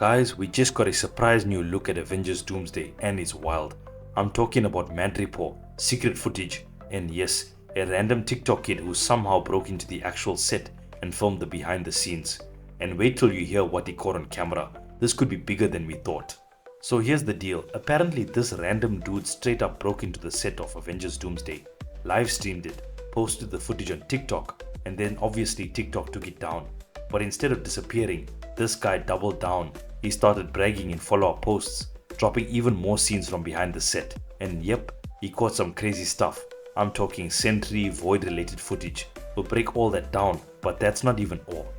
Guys, we just got a surprise new look at Avengers Doomsday and it's wild. I'm talking about Madripoor, secret footage, and yes, a random TikTok kid who somehow broke into the actual set and filmed the behind the scenes. And wait till you hear what he caught on camera. This could be bigger than we thought. So here's the deal. Apparently this random dude straight up broke into the set of Avengers Doomsday, live streamed it, posted the footage on TikTok, and then obviously TikTok took it down. But instead of disappearing, this guy doubled down. He started bragging in follow-up posts, dropping even more scenes from behind the set. And yep, he caught some crazy stuff. I'm talking Sentry, Void related footage. We'll break all that down, but that's not even all.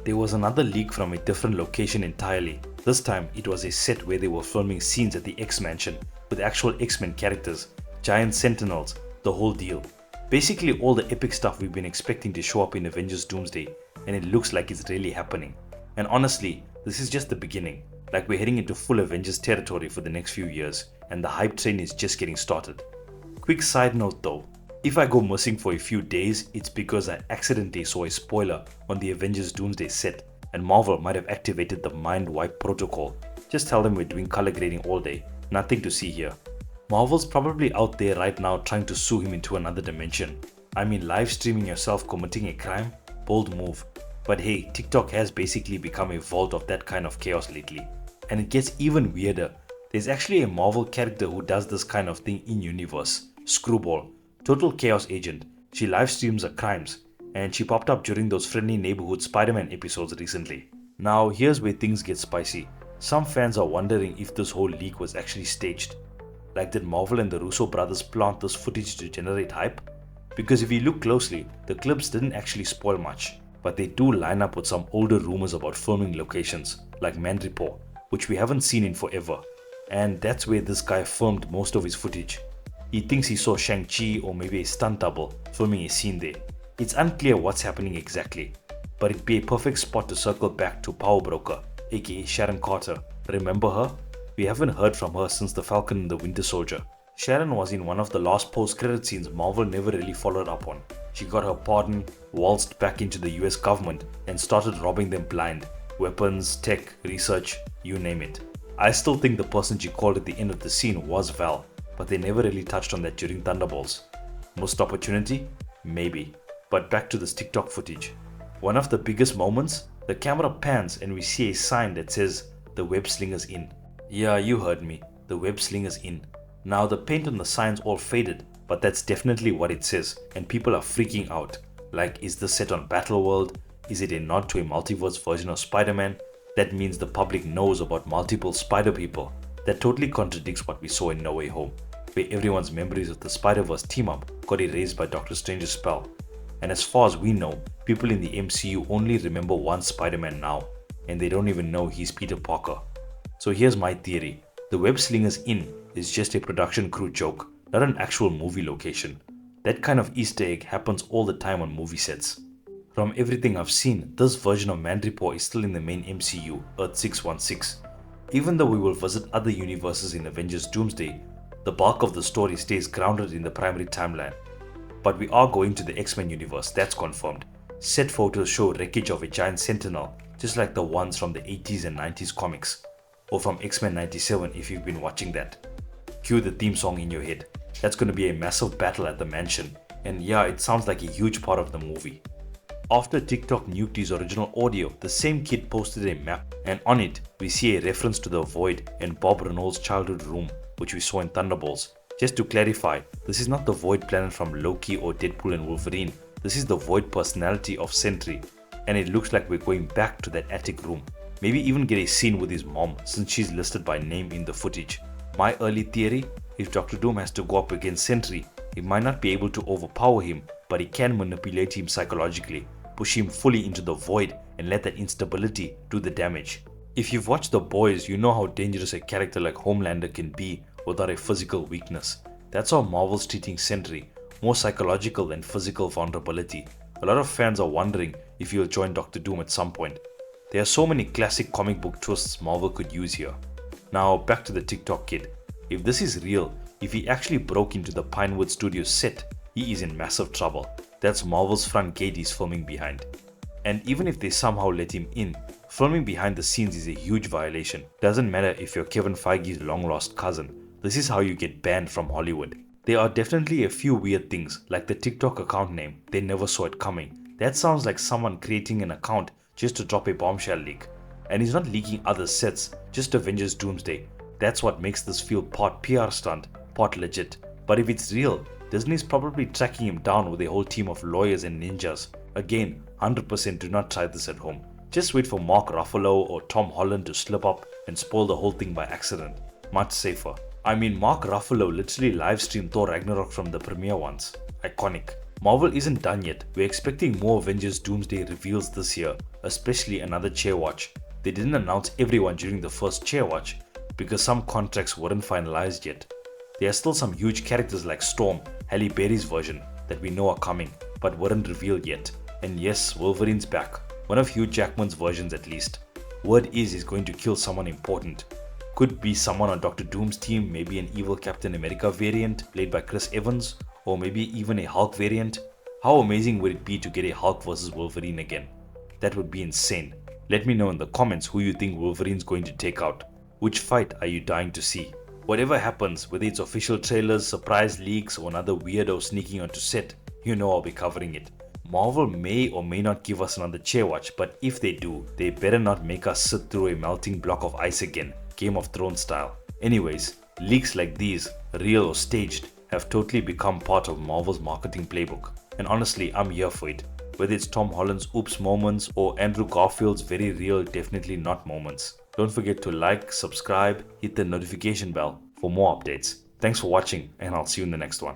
There was another leak from a different location entirely. This time it was a set where they were filming scenes at the X-Mansion with actual X-Men characters, giant sentinels, the whole deal. Basically all the epic stuff we've been expecting to show up in Avengers Doomsday, and it looks like it's really happening. And honestly, this is just the beginning. Like we're heading into full Avengers territory for the next few years, and the hype train is just getting started. Quick side note though, if I go missing for a few days, it's because I accidentally saw a spoiler on the Avengers Doomsday set, and Marvel might have activated the mind wipe protocol. Just tell them we're doing color grading all day, nothing to see here. Marvel's probably out there right now trying to sue him into another dimension. I mean, live streaming yourself committing a crime? Bold move. But hey, TikTok has basically become a vault of that kind of chaos lately. And it gets even weirder. There's actually a Marvel character who does this kind of thing in universe. Screwball, total chaos agent. She live streams her crimes, and she popped up during those Friendly Neighborhood Spider-Man episodes recently. Now here's where things get spicy. Some fans are wondering if this whole leak was actually staged. Like, did Marvel and the Russo brothers plant this footage to generate hype? Because if you look closely, the clips didn't actually spoil much, but they do line up with some older rumors about filming locations, like Madripoor, which we haven't seen in forever. And that's where this guy filmed most of his footage. He thinks he saw Shang-Chi or maybe a stunt double filming a scene there. It's unclear what's happening exactly, but it'd be a perfect spot to circle back to Power Broker, aka Sharon Carter. Remember her? We haven't heard from her since the Falcon and the Winter Soldier. Sharon was in one of the last post-credit scenes Marvel never really followed up on. She got her pardon, waltzed back into the US government, and started robbing them blind. Weapons, tech, research, you name it. I still think the person she called at the end of the scene was Val, but they never really touched on that during Thunderbolts. Missed opportunity? Maybe. But back to this TikTok footage. One of the biggest moments, the camera pans and we see a sign that says, "The web slinger's in." Yeah, you heard me. The web slinger's in. Now the paint on the sign's all faded, but that's definitely what it says, and people are freaking out. Like, is this set on Battleworld? Is it a nod to a multiverse version of Spider-Man? That means the public knows about multiple Spider people. That totally contradicts what we saw in No Way Home, where everyone's memories of the Spider-Verse team-up got erased by Doctor Strange's spell. And as far as we know, people in the MCU only remember one Spider-Man now, and they don't even know he's Peter Parker. So here's my theory. The web slinger's in is just a production crew joke, not an actual movie location. That kind of Easter egg happens all the time on movie sets. From everything I've seen, this version of Madripoor is still in the main MCU, Earth 616. Even though we will visit other universes in Avengers Doomsday, the bulk of the story stays grounded in the primary timeline. But we are going to the X-Men universe, that's confirmed. Set photos show wreckage of a giant sentinel, just like the ones from the 80s and 90s comics. Or from X-Men 97 if you've been watching that. Cue the theme song in your head. That's going to be a massive battle at the mansion, and yeah, it sounds like a huge part of the movie. After TikTok nuked his original audio, the same kid posted a map, and on it we see a reference to the Void and Bob Renault's childhood room, which we saw in Thunderbolts. Just to clarify, this is not the Void planet from Loki or Deadpool and Wolverine. This is the Void personality of Sentry, and it looks like we're going back to that attic room. Maybe even get a scene with his mom since she's listed by name in the footage. My early theory, if Dr. Doom has to go up against Sentry, he might not be able to overpower him, but he can manipulate him psychologically, push him fully into the void and let that instability do the damage. If you've watched The Boys, you know how dangerous a character like Homelander can be without a physical weakness. That's how Marvel's treating Sentry, more psychological than physical vulnerability. A lot of fans are wondering if he'll join Dr. Doom at some point. There are so many classic comic book twists Marvel could use here. Now back to the TikTok kid. If this is real, if he actually broke into the Pinewood Studios set, he is in massive trouble. That's Marvel's front gate he's filming behind. And even if they somehow let him in, Filming behind the scenes is a huge violation. Doesn't matter if you're Kevin Feige's long-lost cousin. This is how you get banned from Hollywood. There are definitely a few weird things, like the TikTok account name. They never saw it coming. That sounds like someone creating an account just to drop a bombshell leak. And he's not leaking other sets, just Avengers Doomsday. That's what makes this feel part PR stunt, part legit. But if it's real, Disney's probably tracking him down with a whole team of lawyers and ninjas. Again, 100% do not try this at home. Just wait for Mark Ruffalo or Tom Holland to slip up and spoil the whole thing by accident. Much safer. I mean, Mark Ruffalo literally live-streamed Thor Ragnarok from the premiere once. Iconic. Marvel isn't done yet. We're expecting more Avengers Doomsday reveals this year, especially another chair watch. They didn't announce everyone during the first chair watch because some contracts weren't finalized yet. There are still some huge characters like Storm, Halle Berry's version, that we know are coming, but weren't revealed yet. And yes, Wolverine's back. One of Hugh Jackman's versions at least. Word is he's going to kill someone important. Could be someone on Dr. Doom's team, maybe an evil Captain America variant played by Chris Evans, or maybe even a Hulk variant. How amazing would it be to get a Hulk vs Wolverine again? That would be insane. Let me know in the comments who you think Wolverine's going to take out. Which fight are you dying to see? Whatever happens, whether it's official trailers, surprise leaks, or another weirdo sneaking onto set, you know I'll be covering it. Marvel may or may not give us another chair watch, but if they do, they better not make us sit through a melting block of ice again, Game of Thrones style. Anyways, leaks like these, real or staged, have totally become part of Marvel's marketing playbook. And honestly, I'm here for it. Whether it's Tom Holland's oops moments or Andrew Garfield's very real definitely not moments. Don't forget to like, subscribe, hit the notification bell for more updates. Thanks for watching, and I'll see you in the next one.